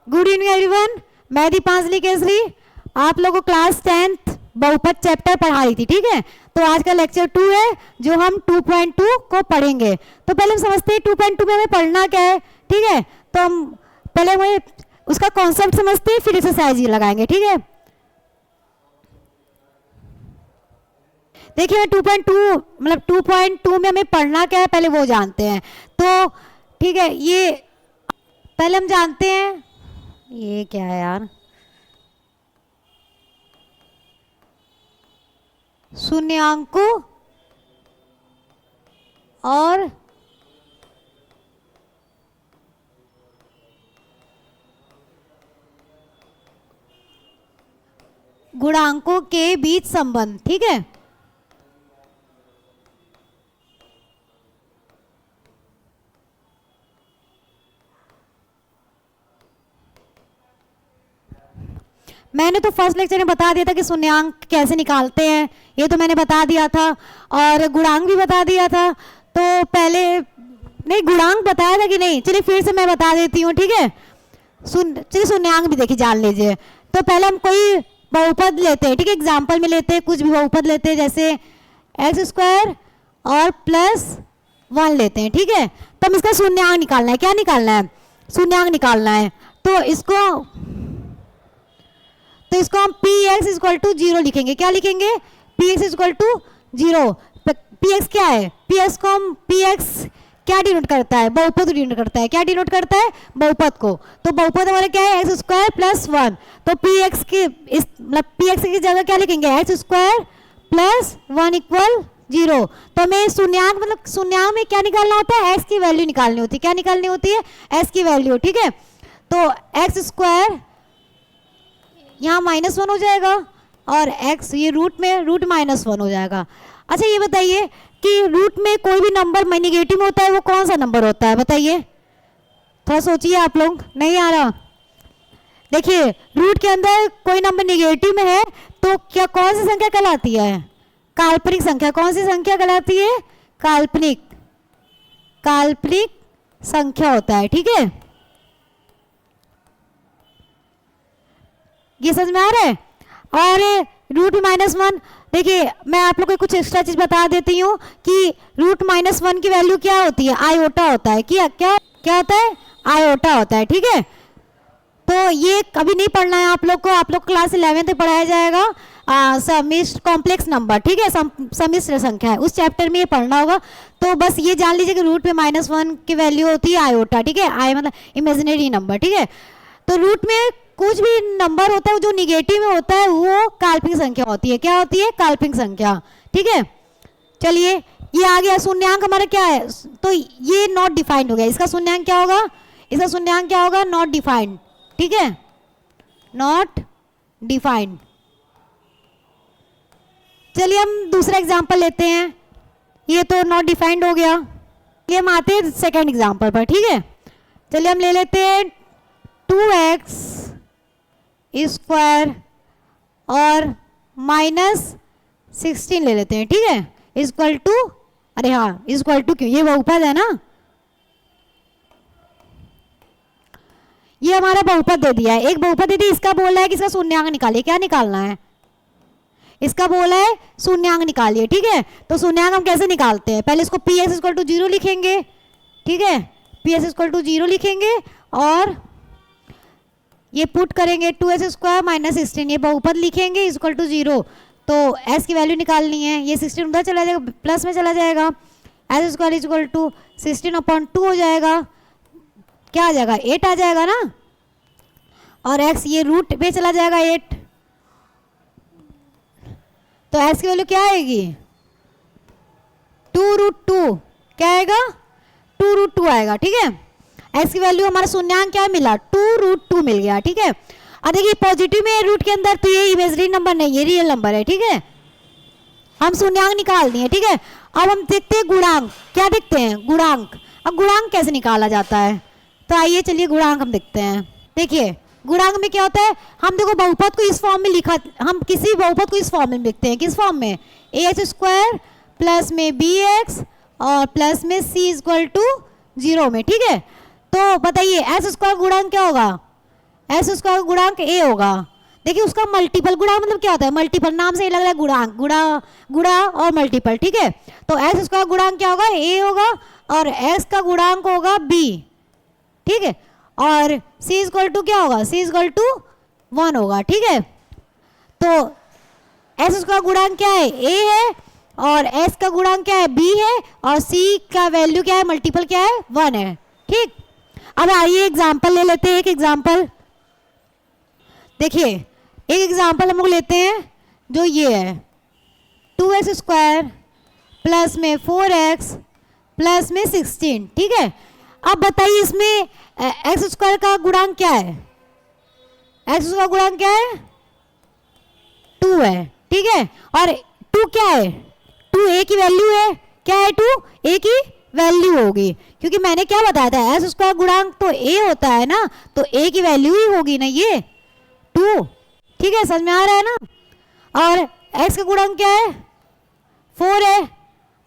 Good evening everyone, मैं दीपांजलि केसरी आप लोगों को क्लास 10th बहुपद चैप्टर पढ़ा रही थी। ठीक है, तो आज का लेक्चर 2 है जो हम 2.2 को पढ़ेंगे। तो पहले हम समझते हैं 2.2 में हमें पढ़ना क्या है। ठीक है, तो हम पहले हमें उसका कॉन्सेप्ट समझते हैं, फिर एक्सरसाइज लगाएंगे। ठीक है, देखिए 2.2 मतलब 2.2 में हमें पढ़ना क्या है पहले वो जानते हैं। तो ठीक है, ये पहले हम जानते हैं ये क्या है यार, शून्यांकों और गुणांकों के बीच संबंध। ठीक है, मैंने तो फर्स्ट लेक्चर में बता दिया था कि शून्यांक कैसे निकालते हैं, ये तो मैंने बता दिया था, और गुणांक भी बता दिया था। तो पहले नहीं, गुणांक बताया था कि नहीं, चलिए फिर से मैं बता देती हूँ। ठीक है, चलिए शून्यांक भी देखिए जान लीजिए। तो पहले हम कोई बहुपद लेते हैं। ठीक है, एग्जाम्पल में लेते हैं, कुछ भी बहुपद लेते हैं, जैसे x² और +1 लेते हैं। ठीक है, तो हम इसका शून्यांक निकालना है। क्या निकालना है? शून्यांक निकालना है। तो इसको हम px = 0 लिखेंगे। क्या लिखेंगे? px = 0। px क्या है? px को हम क्या डिनोट करता है? बहुपद डिनोट करता है। क्या डिनोट करता है? बहुपद को। तो बहुपद हमारा क्या है? x² + 1। तो px की px की जगह क्या लिखेंगे? x² + 1 = 0। तो हमें शून्यांक मतलब शून्यांक में क्या निकालना होता है? x की वैल्यू निकालनी होती है। क्या निकालनी होती है? x की वैल्यू। ठीक है, तो x² यहाँ -1 हो जाएगा और x ये रूट में -1 हो जाएगा। अच्छा ये बताइए कि रूट में कोई भी नंबर नेगेटिव में होता है, वो कौन सा नंबर होता है? बताइए, थोड़ा सोचिए आप लोग। नहीं आ रहा? देखिए, रूट के अंदर कोई नंबर नेगेटिव में है तो क्या कौन सी संख्या कहलाती है? काल्पनिक संख्या। कौन सी संख्या कहलाती है? काल्पनिक संख्या होता है। ठीक है, ये समझ में आ रहा है? और रूट -1, देखिए मैं आप लोग को कुछ एक्स्ट्रा चीज बता देती हूँ कि रूट -1 की वैल्यू क्या होती है? आयोटा होता है। क्या होता है? आयोटा होता है। ठीक है, तो ये कभी नहीं पढ़ना है आप लोग को। आप लोग क्लास 11 में पढ़ाया जाएगा समिश्र कॉम्प्लेक्स नंबर। ठीक है, समिश्र संख्या है, उस चैप्टर में ये पढ़ना होगा। तो बस ये जान लीजिए कि रूट में -1 की वैल्यू होती है आयोटा। ठीक है, आई मतलब इमेजिनरी नंबर। ठीक है, तो रूट में कुछ भी नंबर होता है जो निगेटिव में होता है वो काल्पनिक संख्या होती है। क्या होती है? काल्पनिक संख्या। ठीक है, चलिए ये आ गया। शून्यांक हमारा क्या है? तो ये नॉट डिफाइंड हो गया। इसका शून्यांक क्या होगा? इसका शून्यांक क्या होगा? Not defined. ठीक है, नॉट डिफाइंड। चलिए हम दूसरा एग्जांपल लेते हैं। ये तो नॉट डिफाइंड हो गया। ये हम आते हैं सेकेंड एग्जांपल पर। ठीक है, चलिए हम ले लेते हैं 2x² और -16 ले लेते हैं। ठीक है, इक्वल टू, अरे हाँ इक्वल टू क्यों, ये बहुपद है ना, ये हमारा बहुपद दे दिया है। एक बहुपद दे दी, इसका बोला है कि इसका शून्यांक निकालिए। क्या निकालना है? इसका बोला है शून्यांक निकालिए। ठीक है, तो शून्यांक हम कैसे निकालते हैं? पहले इसको px = 0 लिखेंगे। ठीक है, px = 0 लिखेंगे और ये पुट करेंगे 2x² - 16, ये बहुपद लिखेंगे इक्वल टू 0। तो s की वैल्यू निकालनी है। ये 16 उधर चला जाएगा, प्लस में चला जाएगा, s² = 16/2 हो जाएगा। क्या आ जाएगा? 8 आ जाएगा ना, और x ये रूट पे चला जाएगा 8। तो s की वैल्यू क्या आएगी? 2√2। क्या आएगा? 2√2 आएगा। ठीक है, x की वैल्यू हमारा शून्यांक क्या मिला? 2√2 मिल गया। ठीक है, और देखिए पॉजिटिव में रूट के अंदर, तो ये इमेजिनरी नंबर नहीं, ये रियल नंबर है। ठीक है, हम शून्यांक निकाल दिए। ठीक है, अब हम देखते हैं गुणांक। क्या देखते हैं? गुणांक। अब गुणांक कैसे निकाला जाता है? तो आइए चलिए गुणांक हम देखते हैं। देखिए गुणांक में क्या होता है, हम देखो बहुपद को इस फॉर्म में लिखा, हम किसी बहुपद को इस फॉर्म में लिखते हैं। किस फॉर्म में? ax² प्लस में bx और प्लस में c = 0 में। ठीक है, तो बताइए s² गुणन क्या होगा? एस स्क्वायर का गुणांक ए होगा। देखिए उसका मल्टीपल, गुणा मतलब क्या होता है, मल्टीपल, नाम से ही लग रहा है गुणांक, गुणा और मल्टीपल, ठीक है। तो एस स्क्वायर गुणांक क्या होगा, ए होगा, और एक्स का गुणांक होगा बी, ठीक है। और सी इक्वल टू क्या होगा, सी इक्वल टू 1 होगा, ठीक है। तो एस स्क्वायर गुणांक क्या है, ए है, और एस का गुणांक क्या है, बी है, और सी का वैल्यू क्या है, मल्टीपल क्या है, 1 है, ठीक। अब आइए एग्जाम्पल ले लेते हैं, एक एग्जाम्पल देखिए, एक एग्जाम्पल हम लोग लेते हैं जो ये है 2x स्क्वायर प्लस में 4x प्लस में 16, ठीक है। अब बताइए इसमें एक्स स्क्वायर का गुणांक क्या है, एक्स का गुणांक क्या है, 2 है, ठीक है। और 2 क्या है, 2 ए की वैल्यू है, क्या है, 2 ए की वैल्यू होगी, क्योंकि मैंने क्या बताया था, एक्स स्क्वायर गुणांक तो ए होता है ना, तो ए की वैल्यू ही होगी ना ये 2, ठीक है, समझ में आ रहा है ना। और x का गुणांक क्या है, 4 है,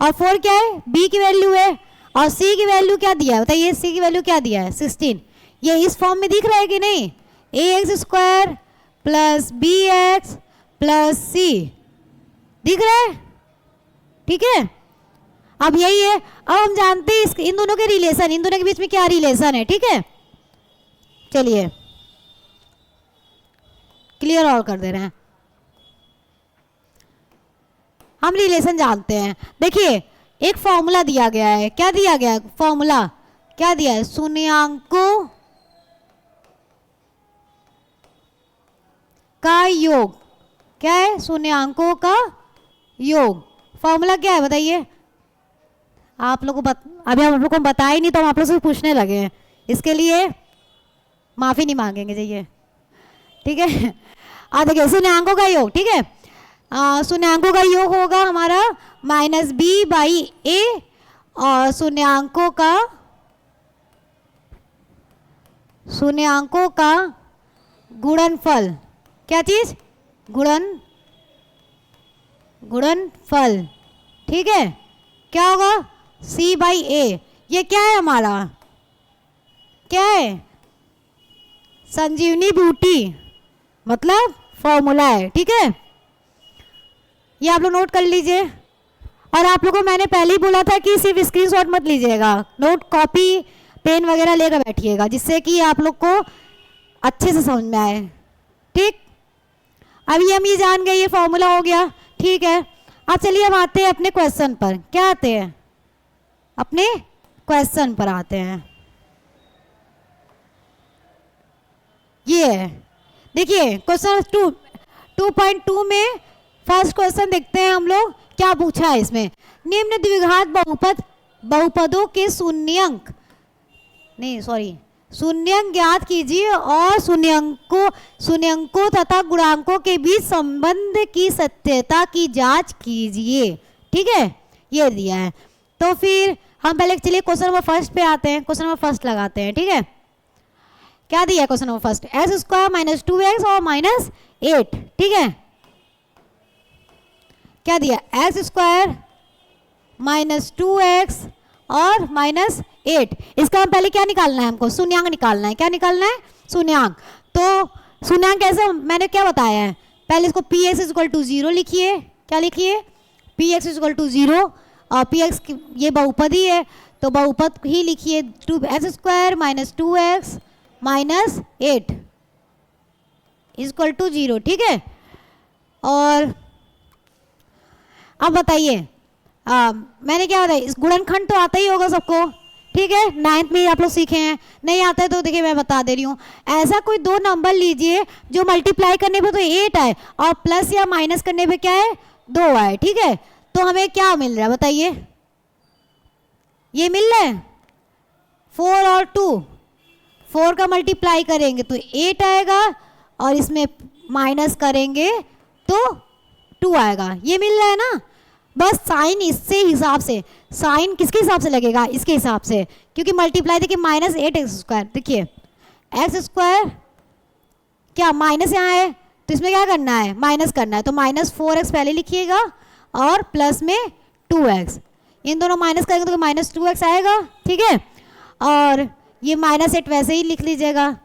और 4 क्या है, b की वैल्यू है, और c की वैल्यू क्या दिया है, बताइए c की वैल्यू क्या दिया है, 16। ये इस फॉर्म में दिख रहा है कि नहीं, ax square plus bx plus c, दिख रहा है, ठीक है। अब यही है, अब हम जानते हैं इन दोनों के रिलेशन, इन दोनों के बीच में क्या रिलेशन है, ठीक है। चलिए क्लियर और कर दे रहे हैं, हम रिलेशन जानते हैं। देखिए एक फॉर्मूला दिया गया है, क्या दिया गया है, फॉर्मूला क्या दिया है, शून्यांकों का योग, क्या है, शून्यांकों का योग, फॉर्मूला क्या है बताइए। आप लोगों को अभी हम लोग को बताया ही नहीं, तो हम आप लोग से पूछने लगे हैं, इसके लिए माफी नहीं मांगेंगे, जाइए, ठीक है। देखिए शून्याङ्कों का योग, ठीक है, शून्याङ्कों का योग होगा हमारा -b/a, और शून्याङ्कों का गुणनफल, क्या चीज, गुणनफल, ठीक है, क्या होगा, c/a। ये क्या है हमारा, क्या है, संजीवनी बूटी मतलब फॉर्मूला है, ठीक है। ये आप लोग नोट कर लीजिए। और आप लोगों को मैंने पहले ही बोला था कि सिर्फ स्क्रीनशॉट मत लीजिएगा, नोट कॉपी पेन वगैरह लेकर बैठिएगा, जिससे कि आप लोग को अच्छे से समझ में आए, ठीक। अभी हम ये जान गए, ये फॉर्मूला हो गया, ठीक है। अब चलिए हम आते हैं अपने क्वेश्चन पर, क्या आते हैं, अपने क्वेश्चन पर आते हैं। ये है, देखिए क्वेश्चन 2.2 में फर्स्ट क्वेश्चन देखते हैं हम लोग, क्या पूछा है इसमें, निम्न द्विघात बहुपदों के शून्यंक ज्ञात कीजिए और शून्यंकों तथा गुणांकों के बीच संबंध की सत्यता की जांच कीजिए, ठीक है, ये दिया है। तो फिर हम पहले चलिए क्वेश्चन नंबर फर्स्ट पे आते हैं, क्वेश्चन नंबर फर्स्ट लगाते हैं, ठीक है। क्या दिया है question number first, x square -2x और -8, ठीक है। क्या दिया, एक्स स्क्वायर -2x और -8, इसका हम पहले क्या निकालना है, हमको शून्यांक निकालना है, क्या निकालना है, शून्यांक। तो शून्यांक कैसे, मैंने क्या बताया है, पहले इसको px = 0 लिखिए, क्या लिखिए, px = 0, और px ये बहुपदी है, तो बहुपद ही लिखिए, x स्क्वायर -2x -8 = 0, ठीक है। और अब बताइए, मैंने क्या बताया, इस गुणनखंड तो आता ही होगा सबको, ठीक है, 9th में ही आप लोग सीखे हैं, नहीं आता है तो देखिए मैं बता दे रही हूँ। ऐसा कोई दो नंबर लीजिए जो मल्टीप्लाई करने पे तो 8 आए और प्लस या माइनस करने पे क्या है, 2 आए, ठीक है। तो हमें क्या मिल रहा है बताइए, ये मिल रहा है 4 और 2, 4 का मल्टीप्लाई करेंगे तो 8 आएगा, और इसमें माइनस करेंगे तो 2 आएगा, ये मिल रहा है ना। बस साइन इससे हिसाब से, साइन किसके हिसाब से लगेगा, इसके हिसाब से, क्योंकि मल्टीप्लाई देखिए -8x², देखिए x² क्या माइनस यहाँ है, तो इसमें क्या करना है, माइनस करना है, तो -4x पहले लिखिएगा और प्लस में 2x, इन दोनों माइनस करेंगे तो -2x आएगा, ठीक है। और ये -8 वैसे ही लिख लीजिएगा,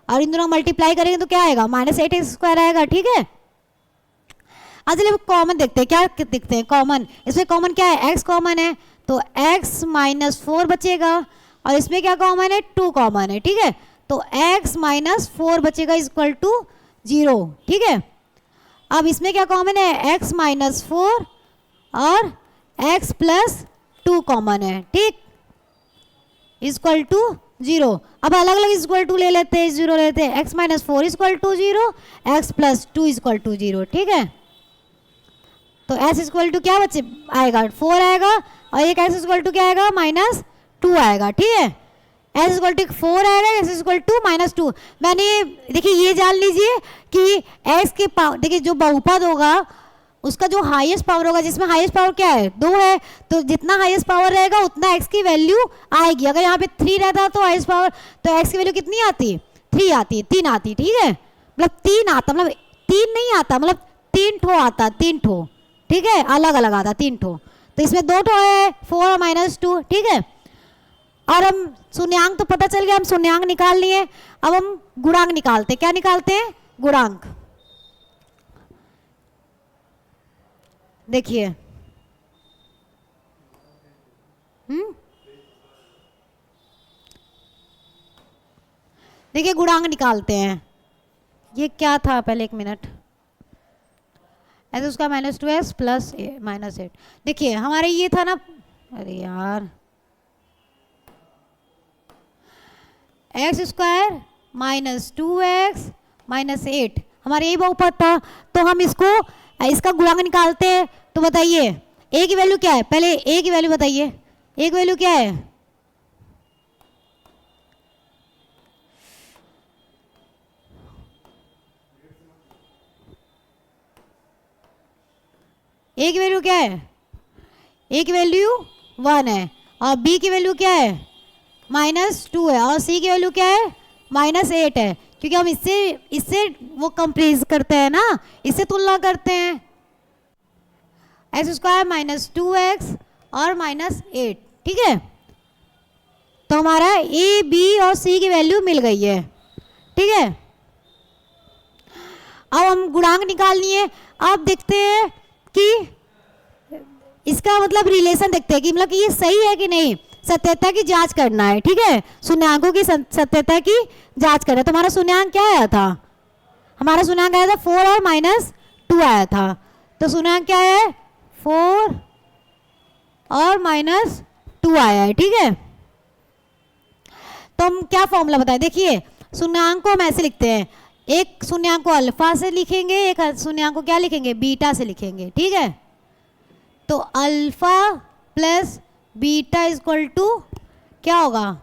और इन दोनों मल्टीप्लाई करेंगे तो क्या आएगा, -8x² आएगा। ठीक है, आज चलिए कॉमन देखते हैं, क्या देखते हैं कॉमन। इसमें कॉमन क्या है, x कॉमन है तो x -4 बचेगा, और इसमें क्या कॉमन है, 2 कॉमन है। ठीक है, तो x -4 बचेगा इक्वल टू 0। ठीक है, अब इसमें क्या कॉमन है, x -4 और x +2 कॉमन है। ठीक, इक्वल टू 0। अब अलग अलग इक्वल टू ले लेते हैं, 0 लेते हैं, x -4 equal to 0, x +2 equal to 0। ठीक है, तो s इक्वल टू क्या बचे आएगा, 4 आएगा, और एक s इक्वल टू क्या आएगा, -2 आएगा। ठीक है, s इक्वल टू 4 आएगा, s इक्वल टू -2। मैंने देखिए ये जान लीजिए कि x के पावर, देखिए जो बहुपद होगा उसका जो हाईएस्ट पावर होगा, जिसमें हाईएस्ट पावर क्या है, 2 है, तो जितना हाईएस्ट पावर रहेगा उतना x की वैल्यू आएगी। अगर यहाँ पे 3 रहता तो हाईएस्ट पावर, तो x की वैल्यू कितनी आती, 3 आती, 3 आती। ठीक है, मतलब 3 आता, मतलब 3 नहीं आता, मतलब 3 ठो आता, 3 ठो। ठीक है, अलग अलग आता 3 ठो, तो इसमें 2 ठो है, 4 और -2। ठीक है, और हम शून्यांक तो पता चल गया, हम शून्यांक निकाल लिए। अब हम गुणांक निकालते हैं, क्या निकालते हैं, गुणांक। देखिए देखिए गुणांक निकालते हैं। ये क्या था, पहले 1 मिनट, ऐसे उसका -2x प्लस -8। देखिए हमारे ये था ना, अरे यार, x² -2x -8 हमारे यही बहुपद था, तो हम इसका गुणांक निकालते हैं। तो बताइए a की वैल्यू क्या है, पहले a की वैल्यू बताइए, a की वैल्यू क्या है, a की वैल्यू क्या है, a की वैल्यू 1 है, और b की वैल्यू क्या है, -2 है, और c की वैल्यू क्या है, -8 है, क्योंकि हम इससे वो कंपेयर करते हैं ना, इससे तुलना करते हैं। x² -2x और -8। ठीक है, तो हमारा a, b और c की वैल्यू मिल गई है। ठीक है, अब हम गुणांक निकालनी है। अब देखते हैं कि इसका मतलब रिलेशन देखते हैं कि मतलब कि ये सही है कि नहीं, सत्यता की जांच करना है। ठीक है, शून्यांकों की सत्यता की जांच करना है। तो हमारा शून्यांक क्या आया था, हमारा शून्यांक आया था 4 और -2 आया था, तो शून्यांक क्या है, 4 और -2 आया है। ठीक है, तो हम क्या फॉर्मूला बताएं, देखिए शून्यांक को हम ऐसे लिखते हैं, एक शून्यांक को अल्फा से लिखेंगे, एक शून्यांक को क्या लिखेंगे, बीटा से लिखेंगे। ठीक है, तो alpha plus beta equal to क्या होगा,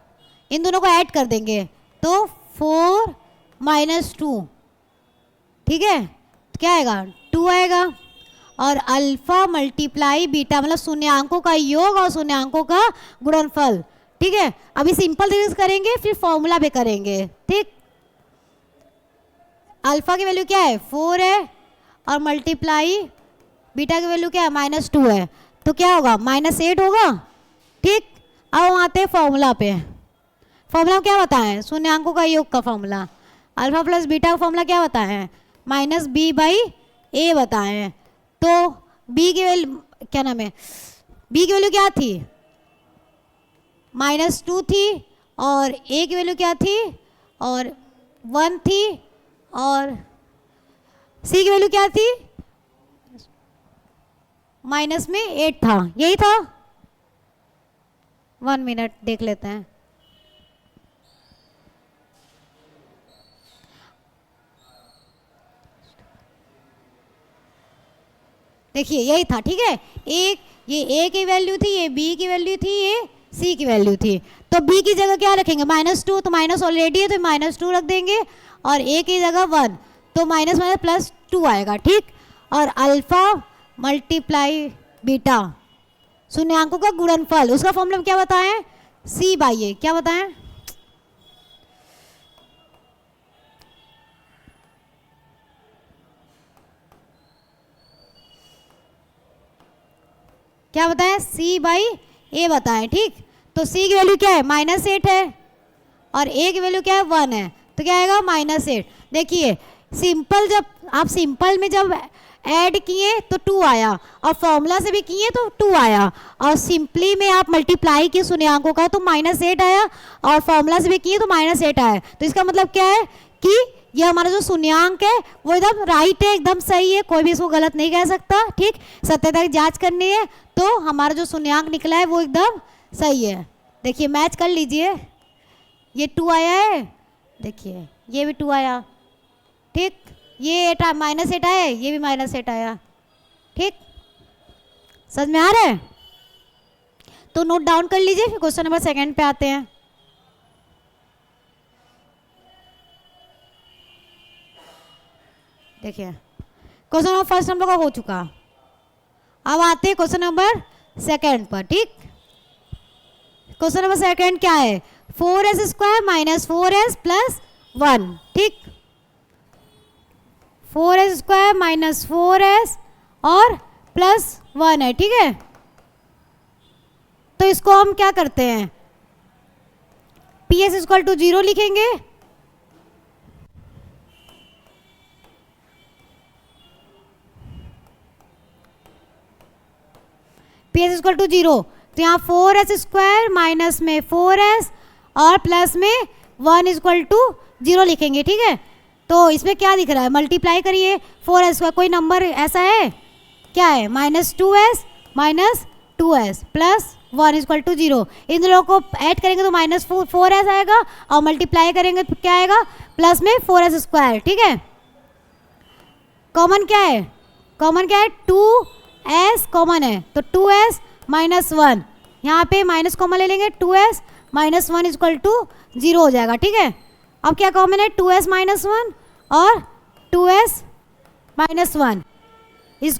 इन दोनों को ऐड कर देंगे तो 4 -2। ठीक है, तो क्या आएगा, 2 आएगा, और अल्फा मल्टीप्लाई बीटा मतलब शून्यांकों का योग और शून्यांकों का गुणनफल। ठीक है, अभी सिंपल तरीके से करेंगे, फिर फॉर्मूला भी करेंगे। ठीक, अल्फा की वैल्यू क्या है, 4 है, और मल्टीप्लाई बीटा की वैल्यू क्या है, -2 है, तो क्या होगा, -8 होगा। ठीक, अब हम आते हैं फॉर्मूला पे। फॉर्मूला क्या बताएं, शून्यांकों का योग का फॉर्मूला, अल्फा प्लस बीटा का फॉर्मूला क्या बताएं, -b/a बताएं। तो b की वैल्यू क्या नाम है, b की वैल्यू क्या थी, -2 थी, और a की वैल्यू क्या थी, और 1 थी, और c की वैल्यू क्या थी, -8 था, यही था। 1 मिनट देख लेते हैं। देखिए यही था। ठीक है, एक ये a की वैल्यू थी, ये b की वैल्यू थी, ये c की वैल्यू थी। तो b की जगह क्या रखेंगे, -2, तो माइनस ऑलरेडी है तो -2 रख देंगे, और a की जगह 1, तो -+2 आएगा। ठीक, और अल्फा मल्टीप्लाई बीटा शून्यांकों का गुणनफल, उसका फॉर्मूला क्या बताएं, c/a, क्या बताएं, क्या बताएं, c/a बताएं। ठीक, तो c की वैल्यू क्या है, -8 है, और a की वैल्यू क्या है, 1 है, तो क्या आएगा -8। देखिए सिंपल, जब आप सिंपल में जब ऐड किए तो 2 आया, और फॉर्मूला से भी किए तो 2 आया, और सिंपली में आप मल्टीप्लाई किए शून्यांकों का तो -8 आया, और फॉर्मूला से भी किए तो -8 आया। तो इसका मतलब क्या है कि ये हमारा जो शून्यांक है वो एकदम राइट है, एकदम सही है, कोई भी इसको गलत नहीं कह सकता। ठीक, सत्यता की जांच करनी है तो हमारा जो शून्यांक निकला है वो एकदम सही है। देखिए मैच कर लीजिए, ये 2 आया है, देखिए ये भी 2 आया। ठीक, ये -8 आया, ये भी -8 आया। ठीक, समझ में आ रहा है? तो नोट डाउन कर लीजिए, फिर क्वेश्चन नंबर 2 पे आते हैं। देखिए क्वेश्चन नंबर 1 हम लोग का हो चुका, अब आते हैं क्वेश्चन नंबर 2 पर। ठीक, क्वेश्चन नंबर 2 क्या है? 4s² - 4s + 1। ठीक, 4s² - 4s और +1 है। ठीक है, तो इसको हम क्या करते हैं, PS = 0 लिखेंगे, PS = 0। तो यहाँ 4s² माइनस में 4s और प्लस में 1 = 0 लिखेंगे। ठीक है, तो इसमें क्या दिख रहा है, मल्टीप्लाई करिए 4s², कोई नंबर ऐसा है क्या है, -2s - 2s + 1 = 0। इन दोनों को ऐड करेंगे तो -4s आएगा, और मल्टीप्लाई करेंगे तो क्या आएगा, प्लस में 4s²। ठीक है, कॉमन क्या है, कॉमन क्या है, 2s कॉमन है, तो 2s - 1, यहाँ पे माइनस कॉमन ले लेंगे, 2s - 1 = 0 हो जाएगा। ठीक है, अब क्या कॉमन है, 2s - 1 और 2s - 1 =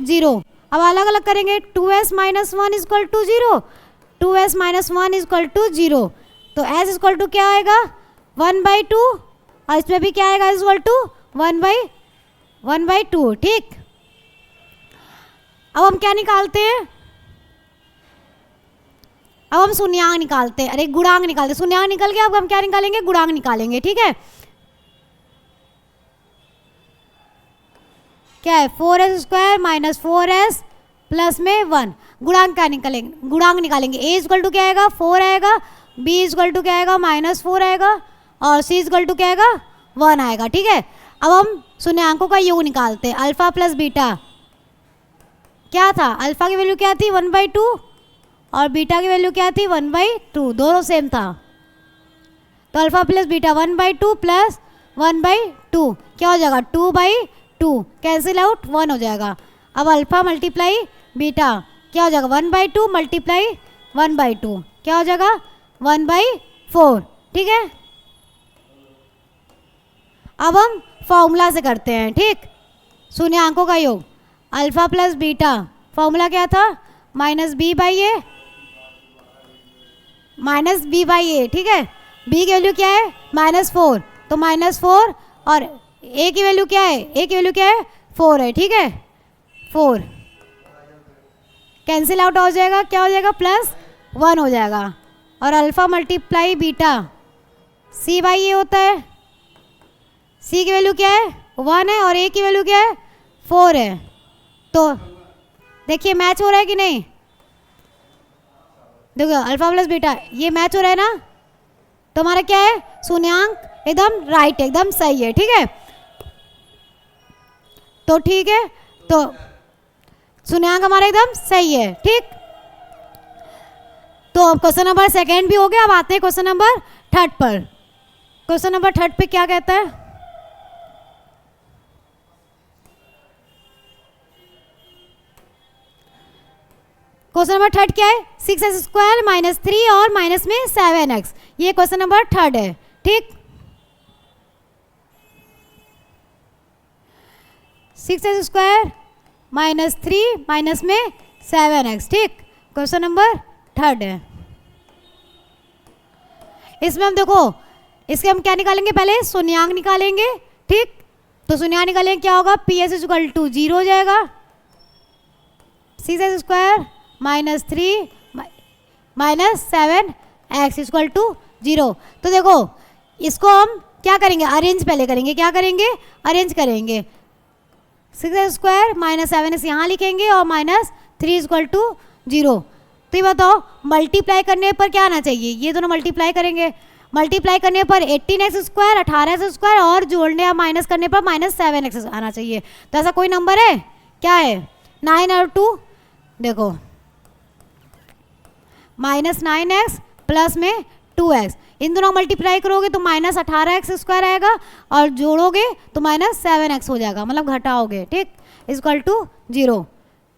0। अब अलग अलग करेंगे, 2s - 1 = 0, 2s - 1 = 0। तो s = क्या आएगा, 1/2, और इसमें भी क्या आएगा, = 1/2। ठीक, अब हम क्या निकालते हैं, अब हम शून्यांक निकालते हैं, अरे गुणांक निकालते हैं। शून्यांक निकल गया, अब हम क्या निकालेंगे, गुणांक निकालेंगे। ठीक है, क्या है, 4s² - 4s प्लस में 1, गुणांक क्या निकालेंगे, गुणांक निकालेंगे। a = क्या आएगा, 4 आएगा, b = क्या आएगा, -4 आएगा, और c = क्या आएगा, 1 आएगा। ठीक है, अब हम शून्यांकों का योग निकालते हैं, अल्फा प्लस बीटा क्या था, अल्फा की वैल्यू क्या थी, 1/2, और बीटा की वैल्यू क्या थी, 1/2, दोनों सेम था। तो अल्फा प्लस बीटा 1/2 प्लस 1/2 क्या हो जाएगा, 2/2, कैंसिल आउट, 1 हो जाएगा। अब अल्फा मल्टीप्लाई बीटा क्या हो जाएगा, 1/2 मल्टीप्लाई 1/2 क्या हो जाएगा, 1/4। ठीक है, अब हम फॉर्मूला से करते हैं। ठीक, शून्यांकों का योग, अल्फा प्लस बीटा, फॉर्मूला क्या था, -b/a, ठीक है, b की वैल्यू क्या है, -4, तो -4, और a की वैल्यू क्या है, a की वैल्यू क्या है, 4 है। ठीक है, 4 कैंसिल आउट हो जाएगा, क्या हो जाएगा, +1 हो जाएगा, और अल्फा मल्टीप्लाई बीटा c/a होता है, c की वैल्यू क्या है, 1 है, और a की वैल्यू क्या है, 4 है। तो देखिए मैच हो रहा है कि नहीं, देखो अल्फा प्लस बीटा ये मैच हो रहा है ना, तो हमारा क्या है, शून्यांक एकदम राइट, एकदम सही है। ठीक है, तो ठीक है, तो शून्यांक हमारा एकदम सही है। ठीक, तो अब क्वेश्चन नंबर 2 भी हो गया, अब आते हैं क्वेश्चन नंबर 3 पर। क्वेश्चन नंबर 3 पे क्या कहता है, क्वेश्चन नंबर 3 क्या है, 6s² - 3 और माइनस में 7x, ये क्वेश्चन नंबर 3 है। ठीक, 6s² - 3 माइनस में 7x। ठीक, क्वेश्चन नंबर 3 है। इसमें हम देखो, इसके हम क्या निकालेंगे, पहले शून्यांक निकालेंगे। ठीक, तो शून्यांक निकालेंगे, क्या होगा, PS = 0 हो जाएगा, 6s² - 3 - 7x = 0। तो देखो इसको हम क्या करेंगे, अरेंज पहले करेंगे, क्या करेंगे, अरेंज करेंगे। 6x² माइनस 7x यहाँ लिखेंगे और माइनस 3 इक्वल टू 0। तो ये बताओ मल्टीप्लाई करने पर क्या आना चाहिए, ये दोनों मल्टीप्लाई करेंगे, मल्टीप्लाई करने पर 18x² 18x² और जोड़ने या माइनस करने पर माइनस 7x आना चाहिए। तो ऐसा कोई नंबर है, क्या है, 9 और 2, देखो माइनस 9x प्लस में 2x, इन दोनों मल्टीप्लाई करोगे तो माइनस 18x² आएगा और जोड़ोगे तो माइनस 7x हो जाएगा, मतलब घटाओगे, ठीक, इक्वल टू 0।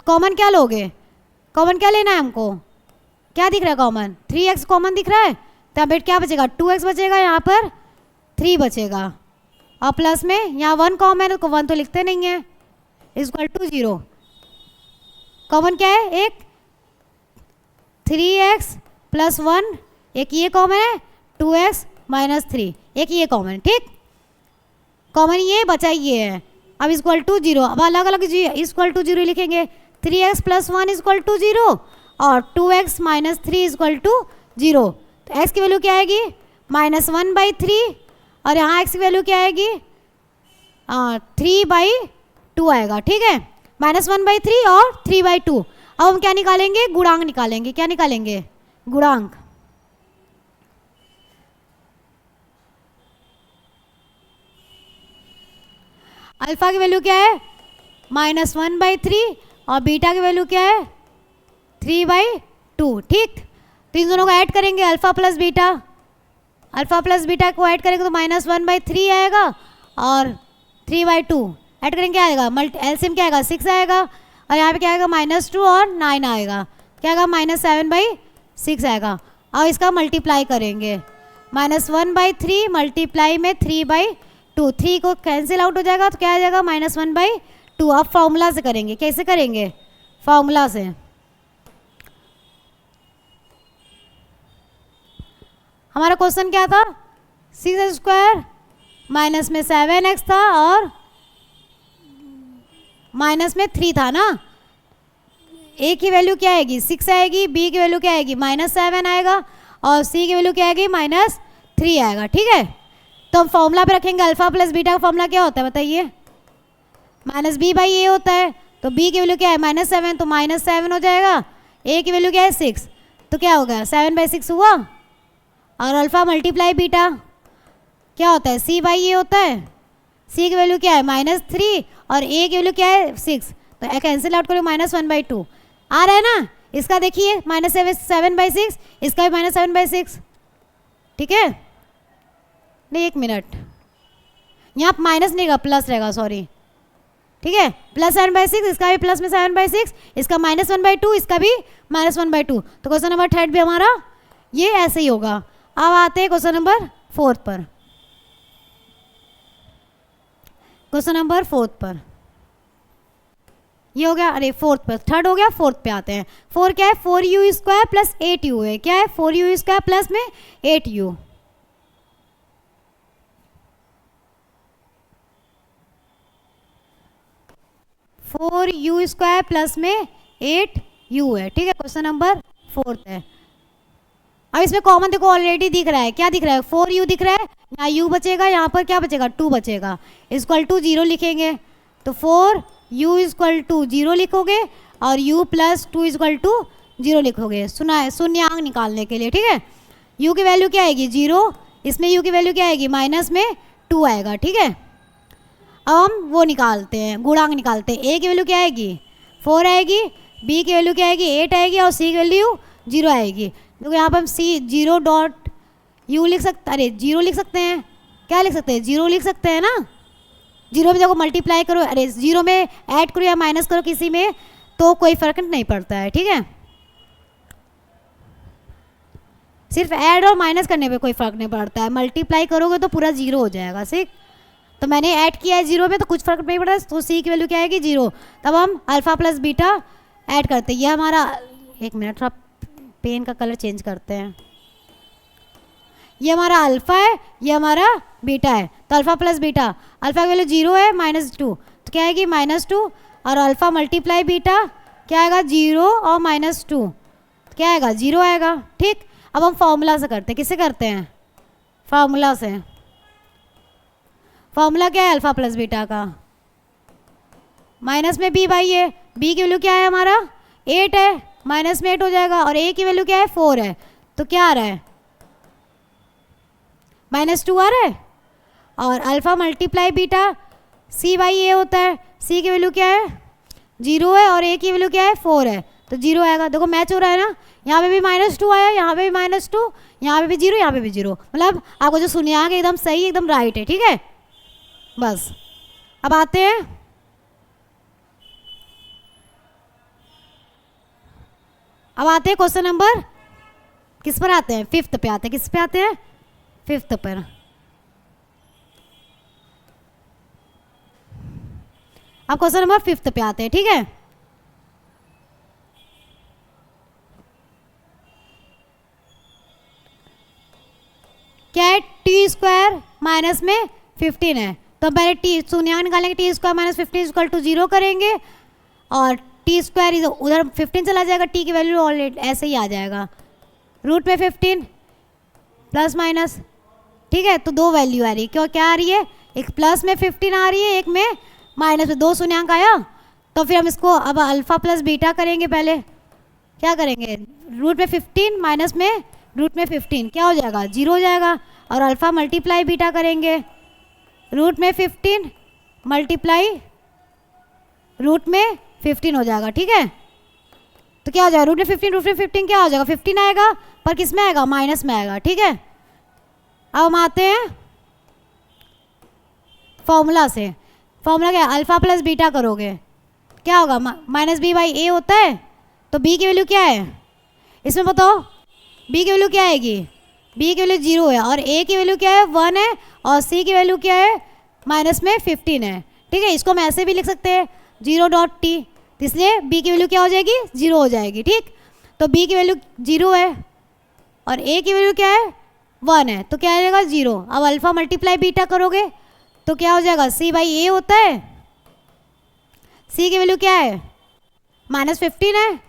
कॉमन क्या लोगे, कॉमन क्या लेना है हमको, क्या दिख रहा है कॉमन, 3x कॉमन दिख रहा है, तो बेट क्या बचेगा, 2x बचेगा, यहाँ पर 3 बचेगा और प्लस में यहाँ 1 कॉमन है तो 1 तो लिखते नहीं है, इक्वल टू 0। कॉमन क्या है, एक 3x प्लस 1, एक ये कॉमन है, 2x माइनस 3, एक ये कॉमन, ठीक, कॉमन ये बचा ये है। अब इक्वल टू 0, अब अलग अलग इक्वल टू 0 लिखेंगे, 3x प्लस 1 इक्वल टू 0 और 2x माइनस 3 इक्वल टू 0। तो x की वैल्यू क्या आएगी, -1/3 और यहाँ x की वैल्यू क्या आएगी, 3/2 आएगा, ठीक है, -1/3 और 3/2। अब हम क्या निकालेंगे, गुणांक निकालेंगे, क्या निकालेंगे, गुणांक। अल्फा की वैल्यू क्या है, -1/3 और बीटा की वैल्यू क्या है, 3/2, ठीक। तो इन दोनों को ऐड करेंगे, alpha plus beta, alpha plus beta को ऐड करेंगे तो -1/3 आएगा और 3/2 ऐड करेंगे, क्या आएगा, एलसीएम क्या आएगा, 6 आएगा और यहाँ पे क्या आएगा, -2 और 9 आएगा, क्या आएगा, -7/6 आएगा। और इसका मल्टीप्लाई करेंगे, -1/3 मल्टीप्लाई में 3/2, 3 को कैंसिल आउट हो जाएगा तो क्या आ जाएगा, -1/2। अब फॉर्मूला से करेंगे, कैसे करेंगे, फॉर्मूला से। हमारा क्वेश्चन क्या था, 6x² माइनस में 7x था और माइनस में 3 था ना, a की वैल्यू क्या आएगी, 6 आएगी, b की वैल्यू क्या आएगी, -7 आएगा और c की वैल्यू क्या आएगी, -3 आएगा, ठीक है। तो हम फॉर्मूला पे रखेंगे, अल्फा प्लस बीटा का फॉर्मूला क्या होता है बताइए, -b/a होता है, तो b की वैल्यू क्या है, -7, तो -7 हो जाएगा, a की वैल्यू क्या है, 6, तो क्या होगा, 7/6 हुआ और अल्फा मल्टीप्लाई बीटा क्या होता है, c/a होता है, c की वैल्यू क्या है, -3 और a की वैल्यू क्या है, 6, तो कैंसिल आउट करो, -1/2 आ रहा है ना। इसका देखिए -7/6, इसका भी -7/6, ठीक है, नहीं 1 मिनट, यहाँ माइनस नहीं रहेगा प्लस रहेगा, सॉरी, ठीक है, +7/6, इसका भी प्लस में 7/6, इसका -1/2, इसका भी -1/2। तो क्वेश्चन नंबर 3 भी हमारा ये ऐसे ही होगा। अब आते हैं क्वेश्चन नंबर 4 पर, क्वेश्चन नंबर 4 पर ये हो गया, अरे 4 पर, 3 हो गया, 4 पे आते हैं। 4 क्या है, 4u² प्लस 8u है, क्या है, 4u² प्लस में 8u, four you square plus में 8u है, ठीक है, क्वेश्चन नंबर 4 है। अब इसमें कॉमन देखो ऑलरेडी दिख रहा है, क्या दिख रहा है, 4u दिख रहा है, यहाँ u बचेगा, यहाँ पर क्या बचेगा, 2 बचेगा, इक्वल टू 0 लिखेंगे, तो 4u इक्वल टू 0 लिखोगे और u प्लस 2 इक्वल टू 0 लिखोगे, सुना है, शून्यांक निकालने के लिए, ठीक है। u की वैल्यू क्या आएगी, 0, इसमें u की वैल्यू क्या आएगी, माइनस में 2 आएगा, ठीक है। अब हम वो निकालते हैं, गुणांक निकालते हैं, a की वैल्यू क्या आएगी, 4 आएगी, b की वैल्यू क्या आएगी, 8 आएगी और c की वैल्यू 0 आएगी। देखो यहाँ पर हम c0.u लिख सकते, अरे 0 लिख सकते हैं, क्या लिख सकते हैं, 0 लिख सकते हैं ना, 0 में देखो मल्टीप्लाई करो, अरे 0 में ऐड करो या माइनस करो किसी में तो कोई फर्क नहीं पड़ता है, ठीक है, सिर्फ ऐड और माइनस करने पे कोई फर्क नहीं पड़ता है, मल्टीप्लाई करोगे तो पूरा 0 हो जाएगा, ठीक। तो मैंने ऐड किया है 0 में तो कुछ फर्क नहीं पड़ा, तो c की वैल्यू क्या आएगी, 0। तब हम अल्फा प्लस बीटा ऐड करते हैं, ये हमारा, 1 मिनट थोड़ा पेन का कलर चेंज करते हैं, ये हमारा अल्फा है, ये हमारा बीटा है, तो अल्फा प्लस बीटा, अल्फा की वैल्यू 0 है, -2, तो क्या आएगी, -2 और अल्फा मल्टीप्लाई बीटा क्या आएगा, 0 और -2, तो क्या आएगा, 0 आएगा, ठीक। अब हम फॉर्मूला से करते हैं, किससे करते हैं, फार्मूला से, फॉर्मूला क्या है अल्फा प्लस बीटा का, माइनस में बी बाई ए, बी की वैल्यू क्या है हमारा 8 है, माइनस में 8 हो जाएगा, और ए की वैल्यू क्या है 4 है, तो क्या आ रहा है -2 आ रहा है। और alpha multiply beta C by A होता है, सी की वैल्यू क्या है 0 है और ए की वैल्यू क्या है 4 है, तो 0 आएगा। देखो मैच हो रहा है ना, यहाँ पे भी -2 आया, यहाँ पे भी -2, यहाँ पे भी 0, यहाँ पे भी 0, मतलब आपको जो सुनिया कि एकदम सही एकदम राइट है, ठीक है। बस अब आते हैं क्वेश्चन नंबर किस पर आते हैं, 5th पे आते हैं। किस पे आते हैं 5th पर। अब क्वेश्चन नंबर 5th पे आते हैं, ठीक है। क्या है t² माइनस में 15 है, तो पहले टी शून्य निकालेंगे, t² माइनस 15 इक्वल टू 0 करेंगे, और t² उधर 15 चला जाएगा, t की वैल्यू ऑलरेडी ऐसे ही आ जाएगा, रूट में 15 प्लस माइनस, ठीक है। तो 2 वैल्यू आ रही है, क्यों क्या आ रही है, एक प्लस में 15 आ रही है, एक में माइनस में, 2 शून्यांक आया। तो फिर हम इसको अब अल्फा प्लस बीटा करेंगे, पहले क्या करेंगे, रूट में 15 माइनस में रूट में 15 क्या हो जाएगा 0 हो जाएगा, और अल्फा मल्टीप्लाई बीटा करेंगे, रूट में 15 मल्टीप्लाई रूट में 15 हो जाएगा, ठीक है। तो क्या हो जाएगा रूट में 15 क्या हो जाएगा 15 आएगा, पर किस में आएगा माइनस में आएगा, ठीक है। अब हम आते हैं फॉर्मूला से। फॉर्मूला क्या है, अल्फा प्लस बीटा करोगे क्या होगा -b बाई ए होता है, तो b की वैल्यू क्या है इसमें बताओ, b की वैल्यू क्या आएगी, b की वैल्यू 0 है, और a की वैल्यू क्या है 1 है, और c की वैल्यू क्या है माइनस में 15 है, ठीक है। इसको हम ऐसे भी लिख सकते हैं 0.t, इसलिए b की वैल्यू क्या हो जाएगी 0 हो जाएगी, ठीक। तो b की वैल्यू 0 है और a की वैल्यू क्या है 1 है, तो क्या आ जाएगा 0। अब अल्फा मल्टीप्लाई बीटा करोगे तो क्या हो जाएगा c बाई ए होता है, c की वैल्यू क्या है -15 है,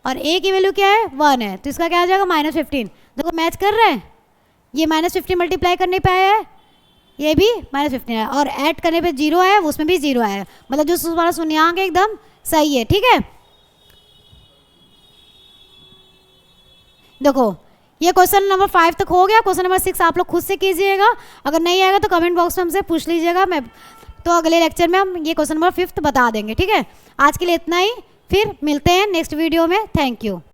और a की वैल्यू क्या है 1 है, तो इसका क्या आ जाएगा -15। देखो मैच कर रहे हैं, ये -15 मल्टीप्लाई करने पे आया है, ये भी -15 है, और ऐड करने पे 0 आया, उसमें भी 0 आया, मतलब जो हमारा शून्यांक है एकदम सही है, ठीक है। देखो ये क्वेश्चन नंबर 5 तक हो गया, क्वेश्चन नंबर 6 आप लोग खुद से कीजिएगा, अगर नहीं आएगा तो कमेंट बॉक्स में हमसे पूछ लीजिएगा, मैं तो अगले लेक्चर में हम ये क्वेश्चन नंबर 5 बता देंगे, ठीक है। आज के लिए इतना ही, फिर मिलते हैं नेक्स्ट वीडियो में, थैंक यू।